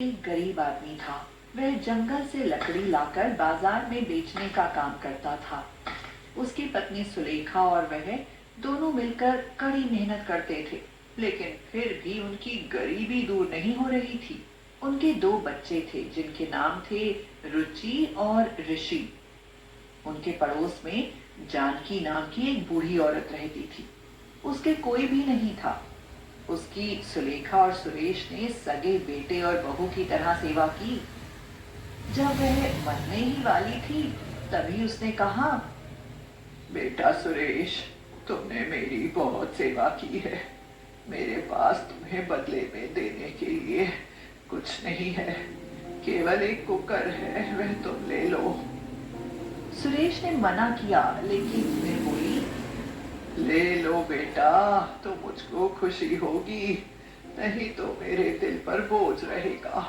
एक गरीब आदमी था। वह जंगल से लकड़ी लाकर बाजार में बेचने का काम करता था। उसकी पत्नी सुलेखा और वह दोनों मिलकर कड़ी मेहनत करते थे, लेकिन फिर भी उनकी गरीबी दूर नहीं हो रही थी। उनके दो बच्चे थे जिनके नाम थे रुचि और ऋषि। उनके पड़ोस में जानकी नाम की एक बूढ़ी औरत रहती थी। उसके कोई भी नहीं था। उसकी सुलेखा और सुरेश ने सगे बेटे और बहू की तरह सेवा की। जब वह मरने ही वाली थी, तभी उसने कहा, बेटा सुरेश, तुमने मेरी बहुत सेवा की है। मेरे पास तुम्हें बदले में देने के लिए कुछ नहीं है, केवल एक कुकर है, वह तुम ले लो। सुरेश ने मना किया, लेकिन फिर बोली, ले लो बेटा, तो मुझको खुशी होगी, नहीं तो मेरे दिल पर बोझ रहेगा।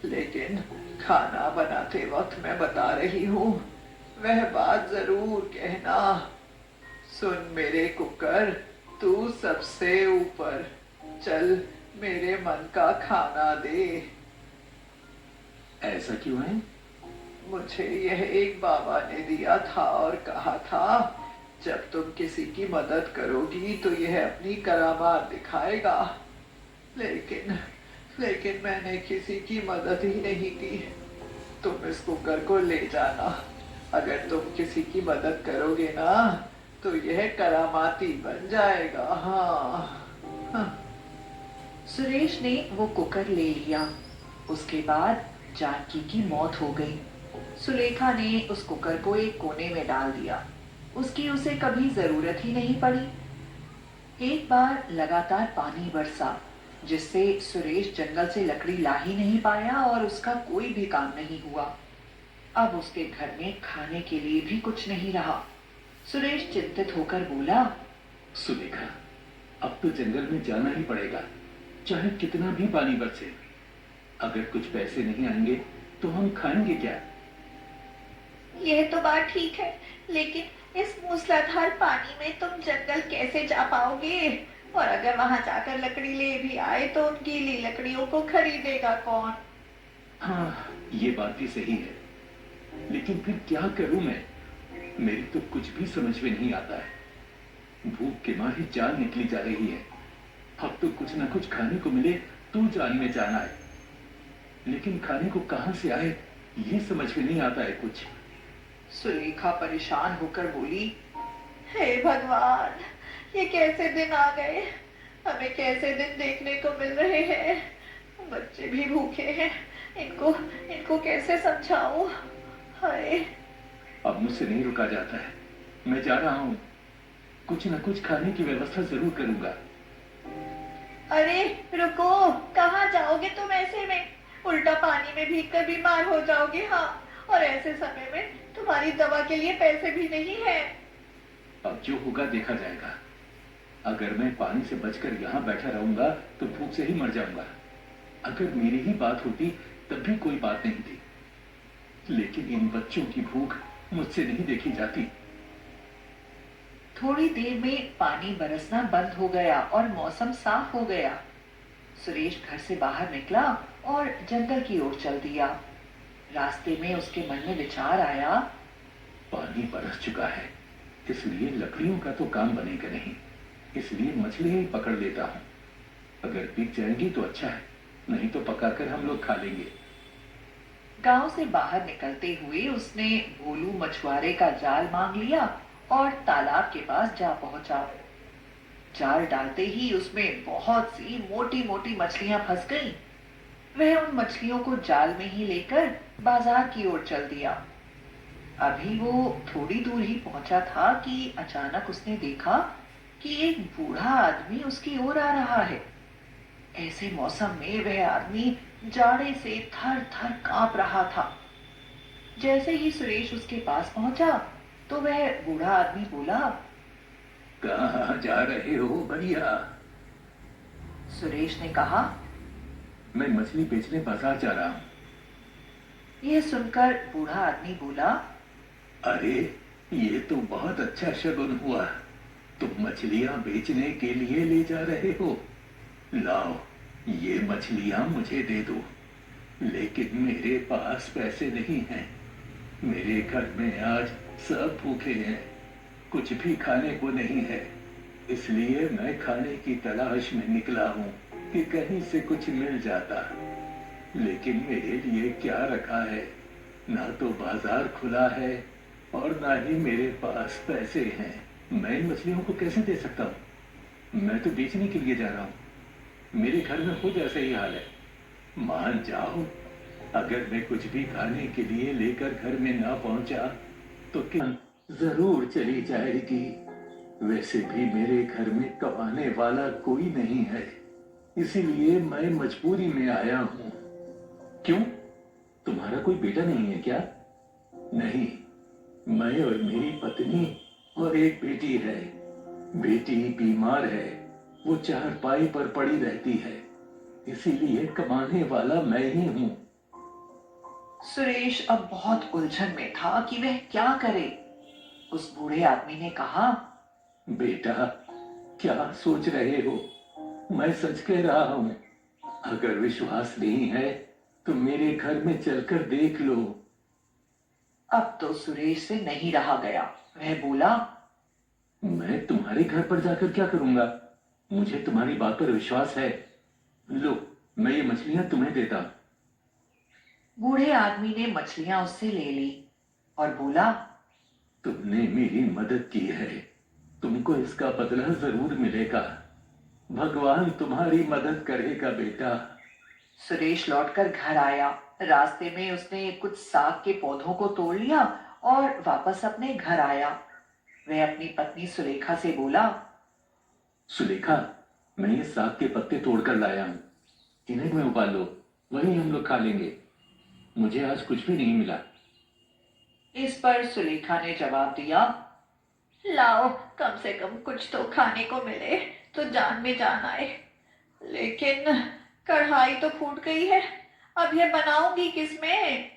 लेकिन खाना बनाते वक्त मैं बता रही हूँ, वह बात जरूर कहना। सुन मेरे कुकर, तू सबसे ऊपर, चल मेरे मन का खाना दे। ऐसा क्यों है? मुझे यह एक बाबा ने दिया था और कहा था, जब तुम किसी की मदद करोगी तो यह अपनी करामात दिखाएगा। लेकिन लेकिन मैंने किसी की मदद ही नहीं की। तुम इस कुकर को ले जाना। अगर तुम किसी की मदद करोगे ना, तो यह करामाती बन जाएगा। हाँ। सुरेश ने वो कुकर ले लिया। उसके बाद जानकी की मौत हो गई। सुलेखा ने उस कुकर को एक कोने में डाल दिया। उसकी उसे कभी जरूरत ही नहीं पड़ी। एक बार लगातार पानी बरसा, जिससे सुरेश जंगल से लकड़ी ला ही नहीं पाया और उसका कोई भी काम नहीं हुआ। अब उसके घर में खाने के लिए भी कुछ नहीं रहा। सुरेश चिंतित होकर बोला, सुलेखा, अब तो जंगल में जाना ही पड़ेगा, चाहे कितना भी पानी बरसे। अगर कुछ पैसे नहीं आएंगे तो हम खाएंगे क्या? यह तो बात ठीक है, लेकिन इस मूसलाधार पानी में तुम जंगल कैसे जा पाओगे? और अगर वहां जाकर लकड़ी ले भी आए तो उन गीली लकड़ियों को खरीदेगा कौन? हाँ, ये बात भी सही है, लेकिन फिर क्या करूं मैं? मेरी तो कुछ भी समझ में नहीं आता है। भूख के मारे जान निकली जा रही है। अब तो कुछ ना कुछ खाने को मिले तो जान में जान आए, लेकिन खाने को कहां से आए ये समझ में नहीं आता है कुछ। सुलेखा परेशान होकर बोली, हे भगवान, ये कैसे दिन आ गए? हमें कैसे दिन देखने को मिल रहे हैं? बच्चे भी भूखे हैं, इनको इनको कैसे समझाऊं? हाय। अब मुझसे नहीं रुका जाता है, मैं जा रहा हूँ। कुछ ना कुछ खाने की व्यवस्था जरूर करूंगा। अरे रुको, कहाँ जाओगे तुम ऐसे में? उल्टा पानी में भीग कर बीमार हो जाओगे। हाँ, और ऐसे समय में तुम्हारी दवा के लिए पैसे भी नहीं है। अब जो होगा देखा जाएगा। अगर मैं पानी से बचकर यहाँ बैठा रहूंगा तो भूख से ही मर जाऊंगा। अगर मेरी ही बात होती तब भी कोई बात नहीं थी, लेकिन इन बच्चों की भूख मुझसे नहीं देखी जाती। थोड़ी देर में पानी बरसना बंद हो गया और मौसम साफ हो गया। सुरेश घर से बाहर निकला और जंगल की ओर चल दिया। रास्ते में उसके मन में विचार आया, पानी बरस चुका है, इसलिए लकड़ियों का तो काम बनेगा नहीं, इसलिए मछलियां ही पकड़ लेता हूँ। अगर बिक जाएंगी तो अच्छा है, नहीं तो पकाकर हम लोग खा लेंगे। गांव से बाहर निकलते हुए उसने भोलू मछुआरे का जाल मांग लिया और तालाब के पास जा पहुंचा। जाल डालते ही उसमें बहुत सी मोटी मोटी मछलियां फंस गईं। वह उन मछलियों को जाल में ही लेकर बाजार की ओर चल दिया। अभी वो थोड़ी दूर ही पहुंचा था कि अचानक उसने देखा कि एक बूढ़ा आदमी उसकी ओर आ रहा है। ऐसे मौसम में वह आदमी जाड़े से थर थर कांप रहा था। जैसे ही सुरेश उसके पास पहुंचा तो वह बूढ़ा आदमी बोला, कहाँ जा रहे हो भैया? सुरेश ने कहा, मैं मछली बेचने बाजार जा रहा हूँ। यह सुनकर बूढ़ा आदमी बोला, अरे, ये तो बहुत अच्छा शगुन हुआ। तुम मछलियां बेचने के लिए ले जा रहे हो। लाओ, ये मछलियां मुझे दे दो। लेकिन मेरे पास पैसे नहीं हैं। मेरे घर में आज सब भूखे हैं, कुछ भी खाने को नहीं है। इसलिए मैं खाने की तलाश में निकला हूँ कि कहीं से कुछ मिल जाता। लेकिन मेरे लिए क्या रखा है? ना तो बाजार खुला है और ना ही मेरे पास पैसे हैं। मैं इन मछलियों को कैसे दे सकता हूँ? मैं तो बेचने के लिए जा रहा हूँ। मेरे घर में खुद ऐसा ही हाल है। मान जाओ, अगर मैं कुछ भी खाने के लिए लेकर घर में ना पहुंचा तो क्या जरूर चली जाएगी। वैसे भी मेरे घर में कमाने वाला कोई नहीं है, इसीलिए मैं मजबूरी में आया हूँ। क्यों? तुम्हारा कोई बेटा नहीं है क्या? नहीं, मैं और मेरी पत्नी और एक बेटी है। बेटी बीमार है, वो चारपाई पर पड़ी रहती है, इसीलिए कमाने वाला मैं ही हूँ। सुरेश अब बहुत उलझन में था कि वह क्या करे। उस बूढ़े आदमी ने कहा, बेटा, क्या सोच रहे हो? मैं सच कह रहा हूँ। अगर विश्वास नहीं है तो मेरे घर में चलकर देख लो। अब तो सुरेश से नहीं रहा गया। वह बोला, मैं तुम्हारे घर पर जाकर क्या करूंगा? मुझे तुम्हारी बात पर विश्वास है। लो, मैं ये मछलियां तुम्हें देता हूं। बूढ़े आदमी ने मछलियां उससे ले ली और बोला, तुमने मेरी मदद की है, तुमको इसका बदला जरूर मिलेगा। भगवान तुम्हारी मदद करेगा बेटा। सुरेश लौटकर घर आया। रास्ते में उसने कुछ साग के पौधों को तोड़ लिया और वापस अपने घर आया। वह अपनी पत्नी सुलेखा से बोला, सुलेखा, मैं ये साग के पत्ते तोड़कर लाया हूं, इन्हें में उबाल लो, वही हम लोग खा लेंगे। मुझे आज कुछ भी नहीं मिला। इस पर सुलेखा ने जवाब दिया, लाओ, कम से कम कुछ तो खाने को मिले तो जान में जान आए। लेकिन कढ़ाई तो फूट गई है, अब ये बनाऊंगी किसमें?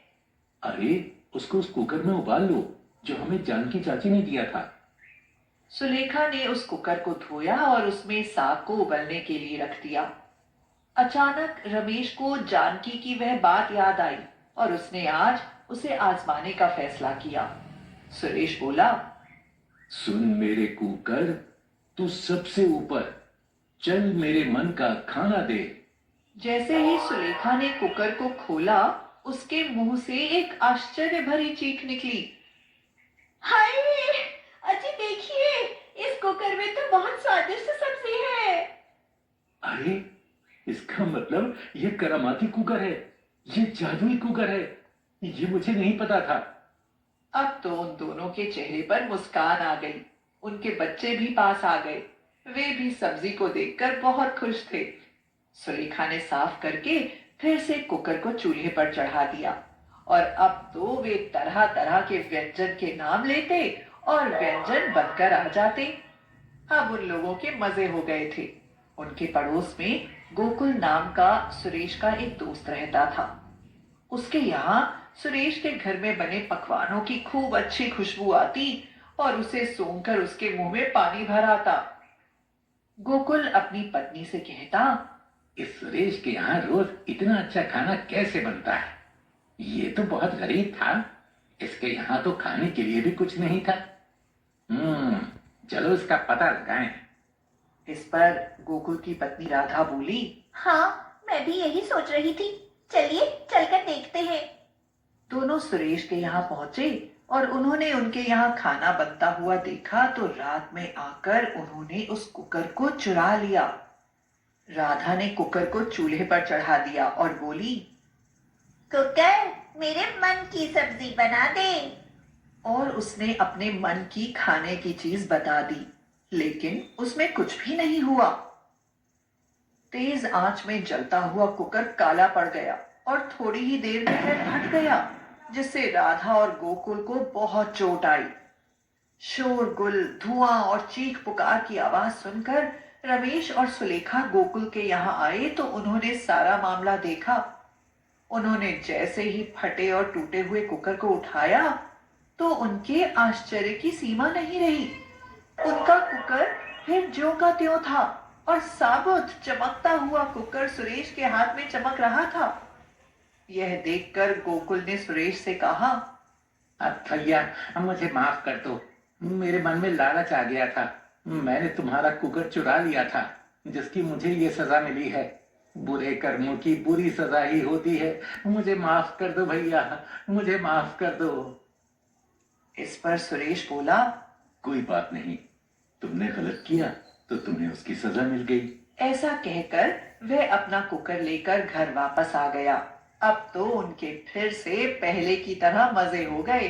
अरे, उसको उस कुकर में उबाल लो जो हमें जानकी चाची ने दिया था। सुलेखा ने उस कुकर को धोया और उसमें साग को उबलने के लिए रख दिया। अचानक रमेश को जानकी की वह बात याद आई और उसने आज उसे आजमाने का फैसला किया। सुरेश बोला, सुन मेरे कुकर, तू सबसे ऊपर चल, मेरे मन का खाना दे। जैसे ही सुलेखा ने कुकर को खोला, उसके मुंह से एक आश्चर्य भरी चीख निकली। हाय, अजी देखिए, इस कुकर में तो बहुत स्वादिष्ट सब्जी है। अरे, इसका मतलब ये करामाती कुकर है, ये जादुई कुकर है। ये मुझे नहीं पता था। अब तो उन दोनों के चेहरे पर मुस्कान आ गई। उनके बच्चे भी पास आ गए। वे भी सब्जी को देखकर बहुत खुश थे। सुलेखा ने साफ करके फिर से कुकर को चूल्हे पर चढ़ा दिया और अब तो वे तरह तरह के व्यंजन के नाम लेते और व्यंजन बनकर आ जाते। अब उन लोगों के मजे हो गए थे। उनके पड़ोस में गोकुल नाम का सुरेश का एक दोस्त रहता था। उसके यहाँ सुरेश के घर में बने पकवानों की खूब अच्छी खुशबू आती और उसे सूंघकर उसके मुंह में पानी भर आता। गोकुल अपनी पत्नी से कहता, इस सुरेश के यहाँ रोज इतना अच्छा खाना कैसे बनता है? ये तो बहुत गरीब था, इसके यहाँ तो खाने के लिए भी कुछ नहीं था। चलो इसका पता लगाएं। इस पर गोकुल की पत्नी राधा बोली, हाँ, मैं भी यही सोच रही थी। चलिए चलकर देखते हैं। दोनों सुरेश के यहाँ पहुंचे और उन्होंने उनके यहाँ खाना बनता हुआ देखा तो रात में आकर उन्होंने उस कुकर को चुरा लिया। राधा ने कुकर को चूल्हे पर चढ़ा दिया और बोली, कुकर, मेरे मन की सब्जी बना दे। और उसने अपने मन की खाने की चीज बता दी, लेकिन उसमें कुछ भी नहीं हुआ। तेज आंच में जलता हुआ कुकर काला पड़ गया और थोड़ी ही देर में वह फट गया, जिससे राधा और गोकुल को बहुत चोट आई। शोरगुल, धुआं और चीख पुकार की आवाज सुनकर रमेश और सुलेखा गोकुल के यहाँ आए तो उन्होंने सारा मामला देखा। उन्होंने जैसे ही फटे और टूटे हुए कुकर को उठाया तो उनके आश्चर्य की सीमा नहीं रही। उनका कुकर फिर ज्यों का त्यों था और साबुत चमकता हुआ कुकर सुरेश के हाथ में चमक रहा था। यह देखकर गोकुल ने सुरेश से कहा, अब भैया मुझे माफ कर दो, मेरे मन में लालच आ गया था। मैंने तुम्हारा कुकर चुरा लिया था, जिसकी मुझे ये सजा मिली है। बुरे कर्मों की बुरी सजा ही होती है। मुझे माफ कर दो भैया, मुझे माफ कर दो। इस पर सुरेश बोला, कोई बात नहीं, तुमने गलत किया तो तुम्हें उसकी सजा मिल गई। ऐसा कहकर वह अपना कुकर लेकर घर वापस आ गया। अब तो उनके फिर से पहले की तरह मजे हो गए।